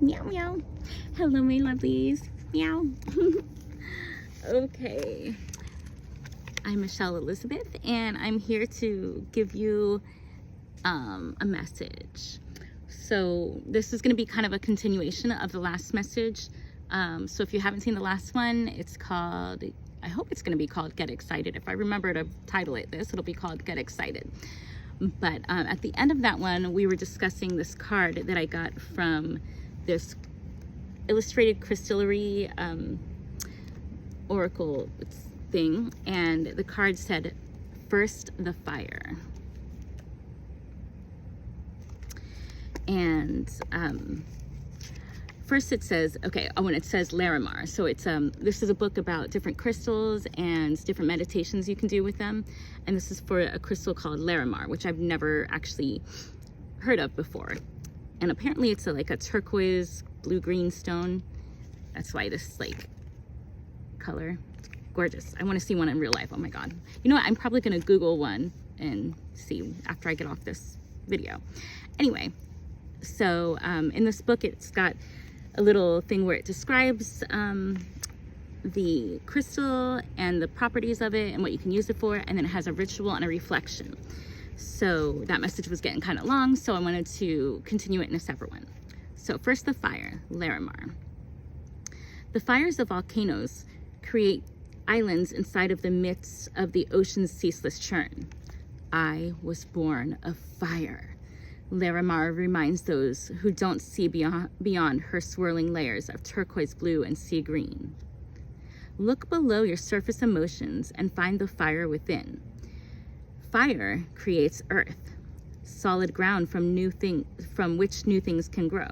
Meow, meow. Hello, my lovelies. Meow. Okay. I'm Michelle Elizabeth, and I'm here to give you a message. So this is going to be kind of a continuation of the last message. So if you haven't seen the last one, it's called, I hope it's going to be called Get Excited. If I remember to title it this, it'll be called Get Excited. But at the end of that one, we were discussing this card that I got from this illustrated crystallary oracle thing, and the card said, "First the fire." And first it says, okay, when it says Larimar, so it's this is a book about different crystals and different meditations you can do with them, and this is for a crystal called Larimar, which I've never actually heard of before. And apparently it's like a turquoise blue-green stone. That's why this like color, it's gorgeous. I want to see one in real life. Oh my god, you know what, I'm probably gonna Google one and see after I get off this video. Anyway, so in this book it's got a little thing where it describes the crystal and the properties of it and what you can use it for, and then it has a ritual and a reflection. So that message was getting kind of long, so I wanted to continue it in a separate one. So first, the fire, Larimar. The fires of volcanoes create islands inside of the midst of the ocean's ceaseless churn. I was born of fire. Larimar reminds those who don't see beyond her swirling layers of turquoise blue and sea green. Look below your surface emotions and find the fire within. Fire creates earth, solid ground from which new things can grow.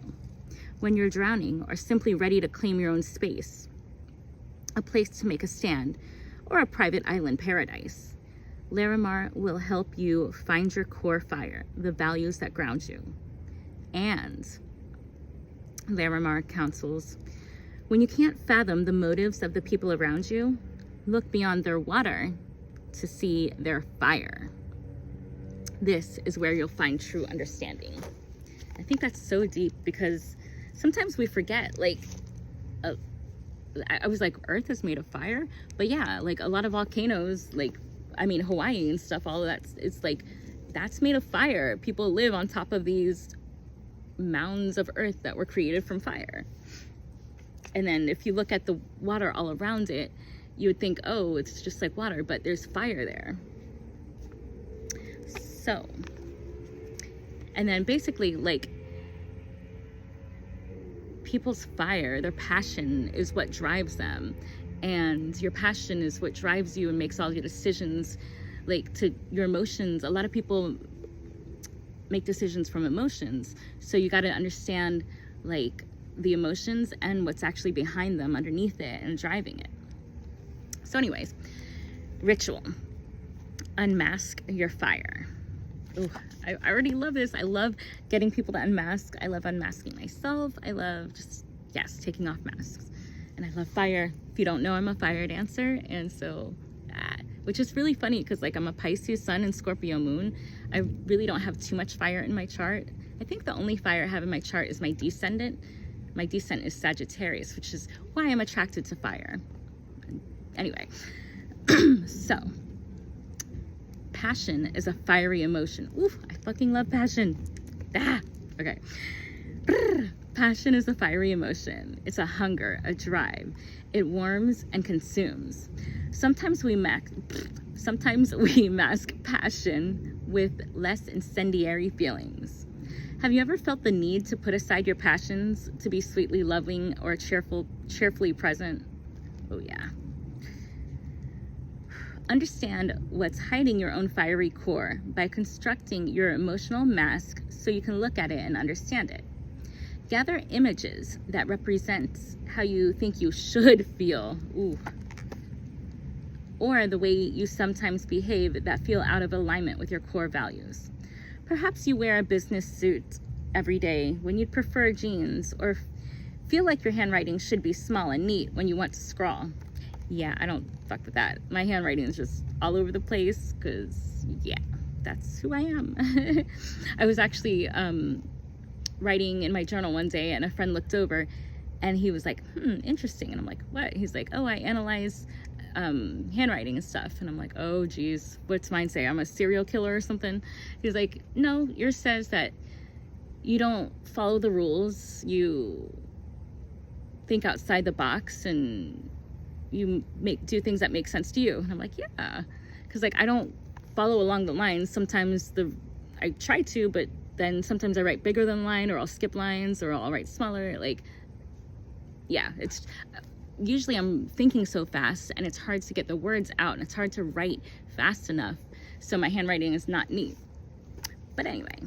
When you're drowning or simply ready to claim your own space, a place to make a stand, or a private island paradise, Larimar will help you find your core fire, the values that ground you. And Larimar counsels, when you can't fathom the motives of the people around you, look beyond their water to see their fire. This is where you'll find true understanding. I think that's so deep, because sometimes we forget, like, I was like, Earth is made of fire? But yeah, like a lot of volcanoes, like, I mean, Hawaii and stuff, all of that, it's like, that's made of fire. People live on top of these mounds of earth that were created from fire. And then if you look at the water all around it, you would think, oh, it's just like water, but there's fire there. So, and then basically, like, people's fire, their passion is what drives them. And your passion is what drives you and makes all your decisions, like, to your emotions. A lot of people make decisions from emotions. So you got to understand, like, the emotions and what's actually behind them, underneath it, and driving it. So anyways, ritual. Unmask your fire. Ooh, I already love this. I love getting people to unmask. I love unmasking myself. I love just, yes, taking off masks. And I love fire. If you don't know, I'm a fire dancer. And so, which is really funny because, like, I'm a Pisces sun and Scorpio moon. I really don't have too much fire in my chart. I think the only fire I have in my chart is my descendant. My descent is Sagittarius, which is why I'm attracted to fire. Anyway, so passion is a fiery emotion. Oof, I fucking love passion. Okay. Passion is a fiery emotion. It's a hunger, a drive. It warms and consumes. Sometimes we mask passion with less incendiary feelings. Have you ever felt the need to put aside your passions to be sweetly loving or cheerfully present? Oh yeah. Understand what's hiding your own fiery core by constructing your emotional mask so you can look at it and understand it. Gather images that represent how you think you should feel, or the way you sometimes behave that feel out of alignment with your core values. Perhaps you wear a business suit every day when you'd prefer jeans, or feel like your handwriting should be small and neat when you want to scrawl. Yeah, I don't fuck with that. My handwriting is just all over the place because, yeah, that's who I am. I was actually writing in my journal one day, and a friend looked over and he was like, interesting. And I'm like, what? He's like, oh, I analyze handwriting and stuff. And I'm like, oh geez, what's mine say? I'm a serial killer or something? He's like, no, yours says that you don't follow the rules, you think outside the box, and you do things that make sense to you. And I'm like, yeah, because like I don't follow along the lines. Sometimes I try to, but then sometimes I write bigger than the line, or I'll skip lines, or I'll write smaller. Like, yeah, it's usually I'm thinking so fast and it's hard to get the words out, and it's hard to write fast enough, so my handwriting is not neat. But anyway,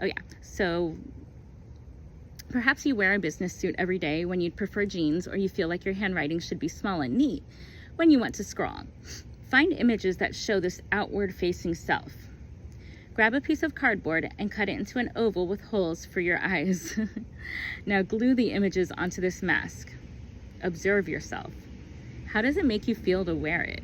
oh yeah, so perhaps you wear a business suit every day when you'd prefer jeans, or you feel like your handwriting should be small and neat when you want to scrawl. Find images that show this outward facing self. Grab a piece of cardboard and cut it into an oval with holes for your eyes. Now glue the images onto this mask. Observe yourself. How does it make you feel to wear it?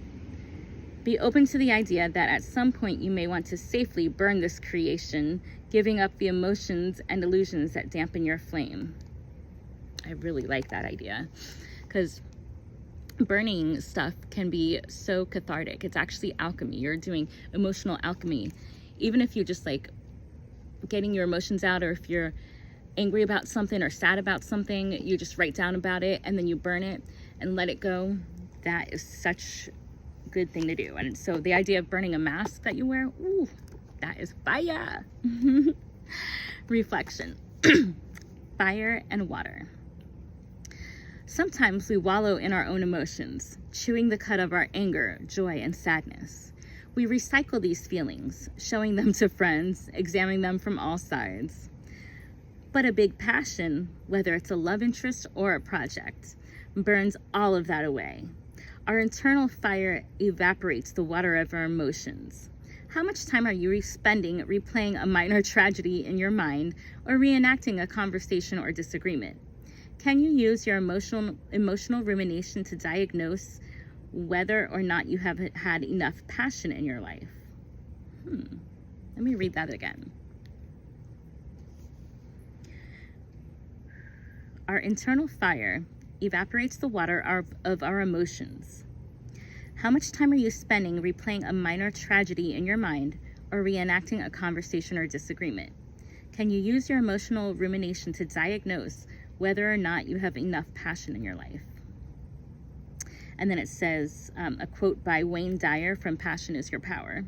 Be open to the idea that at some point you may want to safely burn this creation, giving up the emotions and illusions that dampen your flame. I really like that idea, because burning stuff can be so cathartic. It's actually alchemy. You're doing emotional alchemy. Even if you're just like getting your emotions out, or if you're angry about something or sad about something, you just write down about it and then you burn it and let it go. That is such a good thing to do. And so the idea of burning a mask that you wear, ooh, that is fire. Reflection. Fire and water. Sometimes we wallow in our own emotions, chewing the cud of our anger, joy, and sadness. We recycle these feelings, showing them to friends, examining them from all sides. But a big passion, whether it's a love interest or a project, burns all of that away. Our internal fire evaporates the water of our emotions. How much time are you spending replaying a minor tragedy in your mind, or reenacting a conversation or disagreement? Can you use your emotional rumination to diagnose whether or not you have had enough passion in your life? Let me read that again. Our internal fire evaporates the water of our emotions. How much time are you spending replaying a minor tragedy in your mind, or reenacting a conversation or disagreement? Can you use your emotional rumination to diagnose whether or not you have enough passion in your life? And then it says, a quote by Wayne Dyer from Passion is Your Power.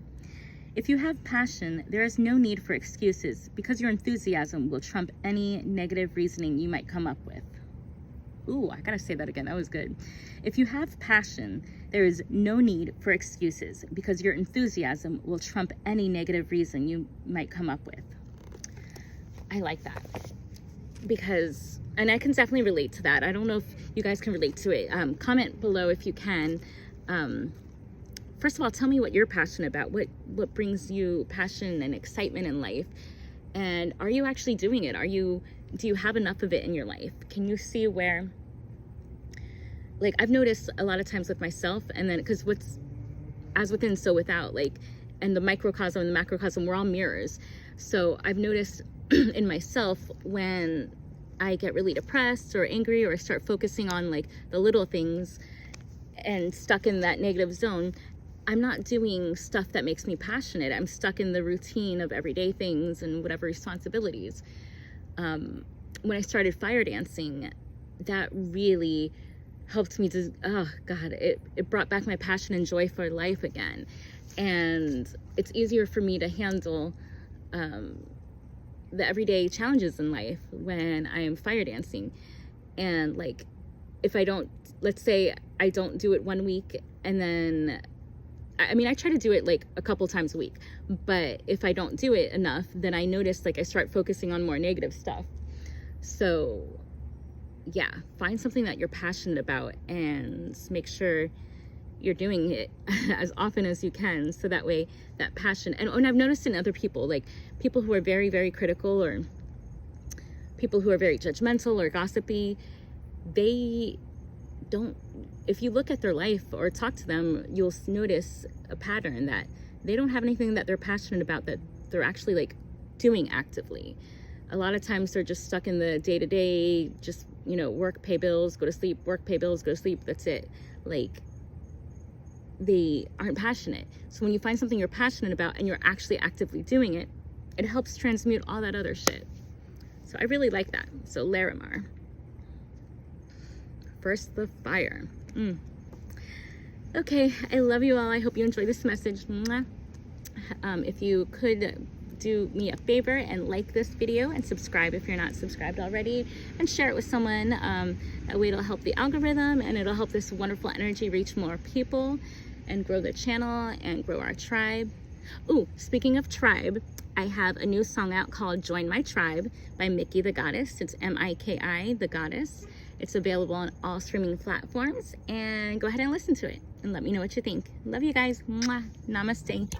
If you have passion, there is no need for excuses, because your enthusiasm will trump any negative reasoning you might come up with. Ooh, I gotta say that again, that was good. If you have passion, there is no need for excuses, because your enthusiasm will trump any negative reason you might come up with. I like that, because, and I can definitely relate to that. I don't know if you guys can relate to it. Comment below if you can. First of all, tell me what you're passionate about. What brings you passion and excitement in life? And are you actually doing it? Do you have enough of it in your life? Can you see where, like, I've noticed a lot of times with myself, and then, because what's as within, so without, like, and the microcosm and the macrocosm, we're all mirrors. So I've noticed in myself, when I get really depressed or angry, or I start focusing on like the little things and stuck in that negative zone, I'm not doing stuff that makes me passionate. I'm stuck in the routine of everyday things and whatever responsibilities. When I started fire dancing, that really helped me to, oh God, it brought back my passion and joy for life again. And it's easier for me to handle the everyday challenges in life when I am fire dancing. And like, if I don't, let's say I don't do it one week, and then, I mean, I try to do it like a couple times a week, but if I don't do it enough, then I notice like I start focusing on more negative stuff. So yeah, find something that you're passionate about and make sure you're doing it as often as you can, so that way that passion, and I've noticed in other people, like people who are very, very critical, or people who are very judgmental or gossipy, they don't, if you look at their life or talk to them, you'll notice a pattern that they don't have anything that they're passionate about that they're actually like doing actively. A lot of times they're just stuck in the day-to-day, just, you know, work, pay bills, go to sleep, work, pay bills, go to sleep. That's it. Like, they aren't passionate. So when you find something you're passionate about and you're actually actively doing it, it helps transmute all that other shit. So I really like that. So Larimar. First the fire. Okay, I love you all. I hope you enjoyed this message. Mwah. If you could do me a favor and like this video and subscribe if you're not subscribed already, and share it with someone. That way it'll help the algorithm and it'll help this wonderful energy reach more people and grow the channel and grow our tribe. Ooh, speaking of tribe, I have a new song out called Join My Tribe by Miki The Goddess. It's M-I-K-I, The Goddess. It's available on all streaming platforms, and go ahead and listen to it and let me know what you think. Love you guys. Mwah. Namaste.